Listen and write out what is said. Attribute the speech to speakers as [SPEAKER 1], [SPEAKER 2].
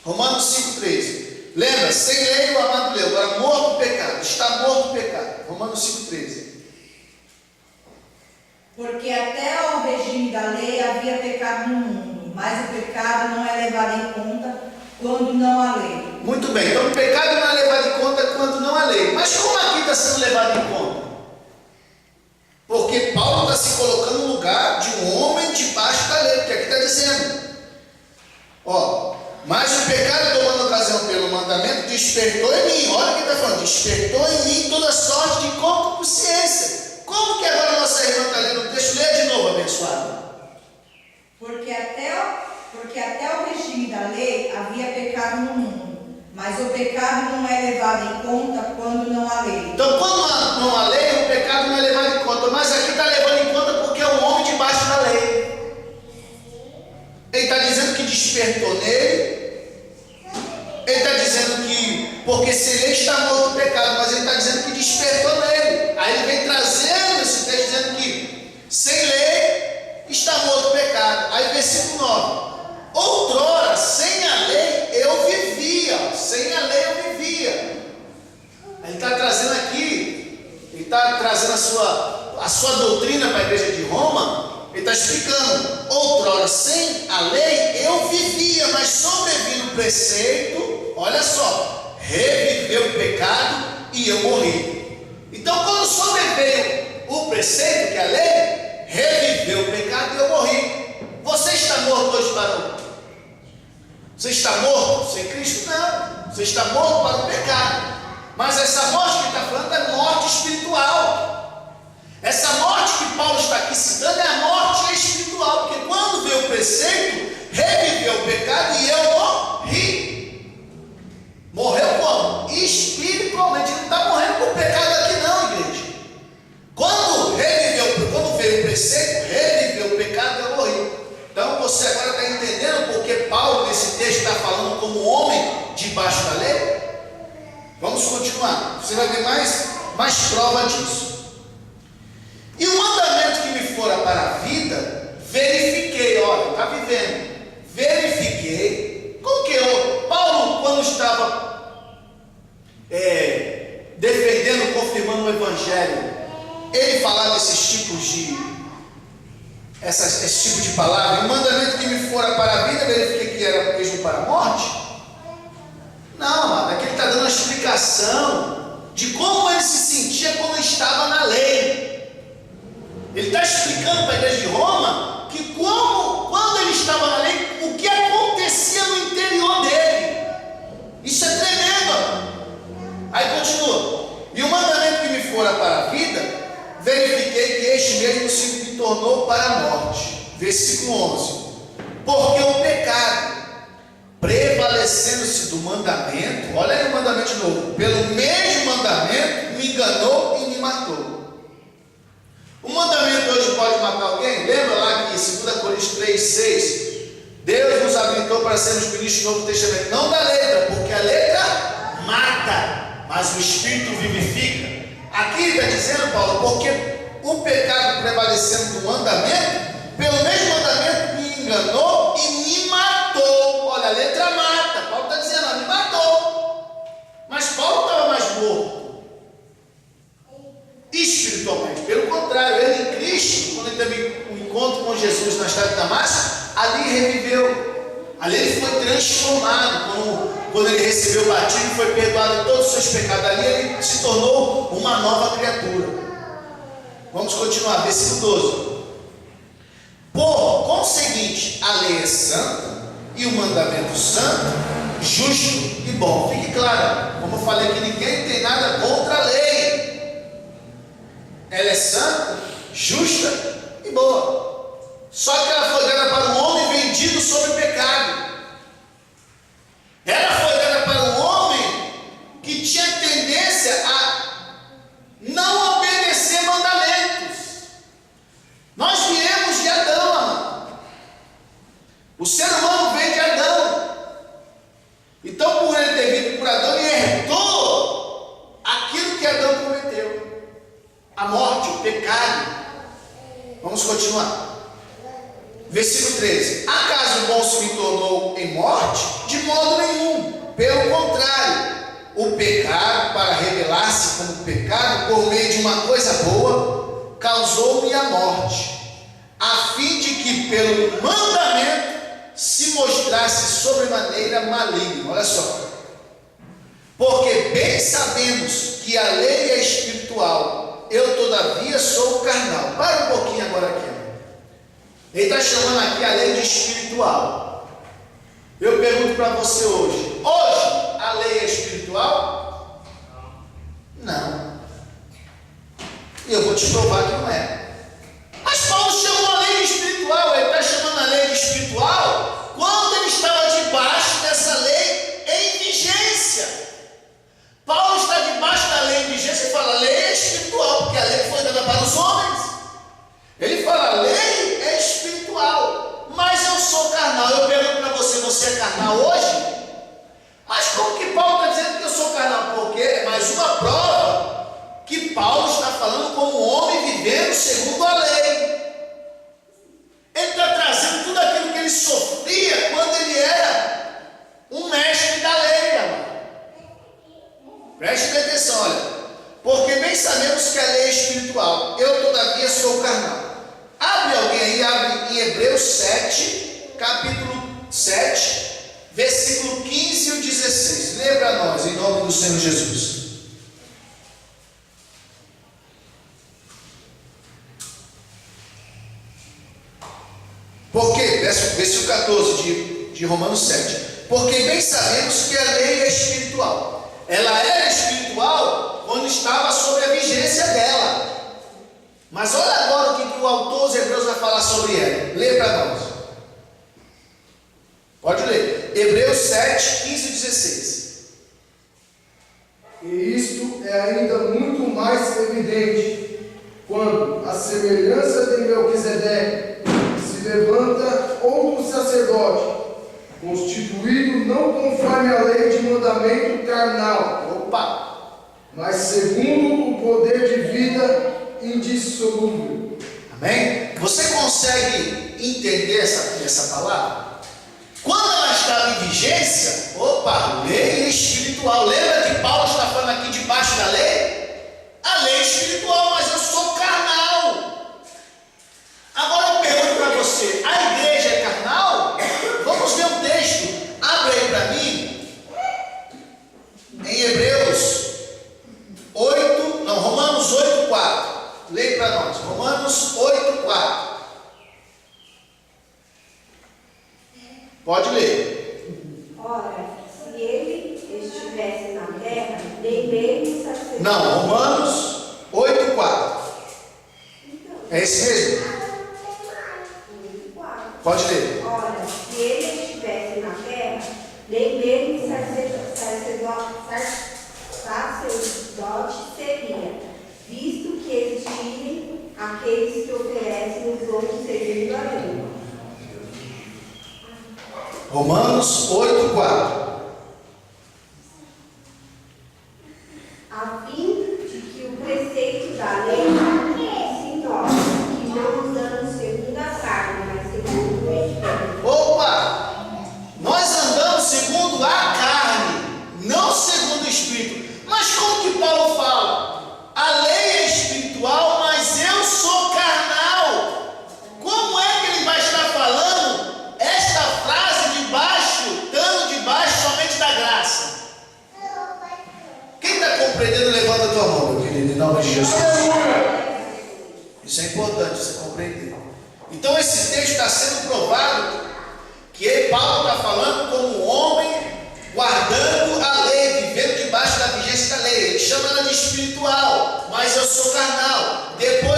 [SPEAKER 1] Romanos 5,13. Lembra, sem lei o amado leu, agora morto o pecado, está morto o pecado. Romanos 5,13.
[SPEAKER 2] Porque até ao regime da lei havia pecado no mundo, mas o pecado não é levado em conta quando não há lei.
[SPEAKER 1] Muito bem, então o pecado não é levado em conta quando não há lei. Mas como aqui está sendo levado em conta? Porque Paulo está se colocando no lugar de um homem debaixo da lei, porque aqui está dizendo, mas o pecado tomando ocasião pelo mandamento despertou em mim, olha o que está falando, despertou em mim toda sorte de concupiscência. Como que agora nossa irmã está lendo o texto? Lê de novo, abençoado.
[SPEAKER 2] Porque até o regime da lei havia pecado no mundo, mas o pecado não é levado em conta quando não há lei.
[SPEAKER 1] Então, quando não há lei, o pecado não é levado em conta, mas aqui está levando em conta porque é um homem debaixo da lei. Ele está dizendo que despertou nele. Ele está dizendo que, porque se ele está morto o pecado, mas ele está dizendo que despertou nele. Aí ele vem trazendo esse texto dizendo que sem lei está morto o pecado. Aí versículo 9. Outrora, sem a lei eu vivia. Sem a lei eu vivia. Aí ele está trazendo aqui, ele está trazendo a sua doutrina para a igreja de Roma. Ele está explicando, outrora sem a lei eu vivia, mas sobrevindo o preceito, olha só, reviveu o pecado e eu morri. Então quando sobreveio o preceito, que é a lei, reviveu o pecado e eu morri. Você está morto hoje para o... Você está morto sem Cristo? Não, você está morto para o pecado. Mas essa morte que está falando é morte espiritual. Essa morte que Paulo está aqui citando é a morte espiritual, porque quando veio o preceito, reviveu o pecado e eu morri. Morreu como? Espiritualmente. Ele não está morrendo por pecado aqui não, igreja. Quando veio o preceito, reviveu o pecado e eu morri. Então você agora está entendendo porque Paulo nesse texto está falando como homem debaixo da lei? Vamos continuar, você vai ver mais prova disso. E o mandamento que me fora para a vida, verifiquei, olha, está vivendo, verifiquei, como que Paulo, quando estava defendendo, confirmando o evangelho, ele falava esse tipo de palavra, o mandamento que me fora para a vida, verifiquei que era mesmo para a morte? Não, mano, aqui ele está dando uma explicação de como ele se sentia quando estava na lei. Ele está explicando para a igreja de Roma que quando ele estava na lei, o que acontecia no interior dele. Isso é tremendo. Aí continua. E o mandamento que me fora para a vida, verifiquei que este mesmo se tornou para a morte. Versículo 11. Porque o pecado, prevalecendo-se do mandamento, olha aí o mandamento de novo, pelo mesmo mandamento, me enganou e me matou. O mandamento hoje pode matar alguém? Lembra lá que em 2 Coríntios 3,6 Deus nos habilitou para sermos ministros do Novo Testamento, não da letra, porque a letra mata, mas o Espírito vivifica. Aqui está dizendo, Paulo, porque o pecado prevalecendo do mandamento, pelo mesmo mandamento me enganou e me matou. Olha, a letra mata, Paulo está dizendo, me matou. Mas Paulo estava mais morto espiritualmente, pelo contrário, ele em Cristo, quando ele teve um encontro com Jesus na estrada de Damasco, ali reviveu, ali ele foi transformado, quando ele recebeu o batismo, foi perdoado de todos os seus pecados, ali ele se tornou uma nova criatura. Vamos continuar, versículo 12. Por conseguinte, a lei é santa e o mandamento santo, justo e bom. Fique claro, como eu falei que ninguém tem nada contra a lei. Ela é santa, justa e boa. Só que ela foi dada para um homem vendido sob o pecado. Ela foi dada para um homem que tinha tendência a não obedecer mandamentos. Nós viemos de Adão, amado. O ser humano vem de Adão. Então, por ele ter vindo por Adão, ele herdou aquilo que Adão cometeu. A morte, o pecado. Vamos continuar. Versículo 13: acaso o bom se me tornou em morte? De modo nenhum, pelo contrário, o pecado, para revelar-se como pecado por meio de uma coisa boa, causou-me a morte, a fim de que pelo mandamento se mostrasse sobremaneira maligno. Olha só, porque bem sabemos que a lei é espiritual, eu todavia sou carnal. Para um pouquinho agora aqui. Ele está chamando aqui a lei de espiritual. Eu pergunto para você hoje a lei é espiritual? Não. E eu vou te provar que não é. Mas Paulo chamou a lei de espiritual. Ele está chamando a lei de espiritual quando ele estava debaixo dessa lei em vigência. Paulo está debaixo da lei em vigência e fala: a lei é espiritual, porque a lei foi dada para os homens. Ele fala: a lei é espiritual, mas eu sou carnal. Eu pergunto para você: você é carnal hoje? Mas como que Paulo está dizendo que eu sou carnal? Porque é mais uma prova que Paulo está falando como um homem vivendo segundo a lei. Ele está trazendo tudo aquilo que ele sofria quando ele era um mestre da lei, amado. Preste atenção, olha. Porque bem sabemos que a lei é espiritual, eu todavia sou carnal. Abre alguém aí, abre em Hebreus 7, capítulo 7, versículo 15 e 16. Lê para nós, em nome do Senhor Jesus. Porque, versículo 14 de Romanos 7. Porque bem sabemos que a lei é espiritual. Ela era espiritual quando estava sob a vigência dela. Mas olha agora o que o autor dos Hebreus vai falar sobre ela. Lê para nós. Pode ler. Hebreus 7, 15 e 16.
[SPEAKER 3] E isto é ainda muito mais evidente quando a semelhança de Melquisedeque se levanta outro sacerdote, constituído não conforme a lei de mandamento carnal, mas segundo o poder de vida indissolúvel.
[SPEAKER 1] Amém? Você consegue entender essa palavra? Quando ela estava em vigência, lei espiritual. Lembra que Paulo está falando aqui debaixo da lei? A lei espiritual, mas eu sou carnal. Agora eu pergunto para você: a igreja é carnal? Vamos ver um texto. Abre aí para mim. Em Romanos 8, 4. Leia para nós. Romanos 8, 4. Pode ler.
[SPEAKER 4] Ora, se ele estivesse na terra, nem mesmo sacerdote.
[SPEAKER 1] Não, Romanos 8, 4. É esse mesmo?
[SPEAKER 4] 4.
[SPEAKER 1] Pode ler.
[SPEAKER 4] Ora, se ele estivesse na terra, nem mesmo sacerdote seria, visto que existirem aqueles que oferecem os dons segundo a lei.
[SPEAKER 1] Romanos 8, 4.
[SPEAKER 4] A fim de que o preceito da lei se torne, que não andamos segundo a carne, mas segundo o Espírito.
[SPEAKER 1] Nós andamos segundo a carne, não segundo o Espírito. Mas como que Paulo fala? A lei é espiritual, mas eu sou carnal. Como é que ele vai estar falando esta frase estando debaixo somente da graça? Quem está compreendendo, levanta a tua mão, meu querido, em nome de Jesus. Isso é importante você compreender. Então esse texto está sendo provado que Paulo está falando como um homem guardando a lei, vivendo debaixo da vigência da lei. Ele chama ela de espiritual, mas eu sou carnal. Depois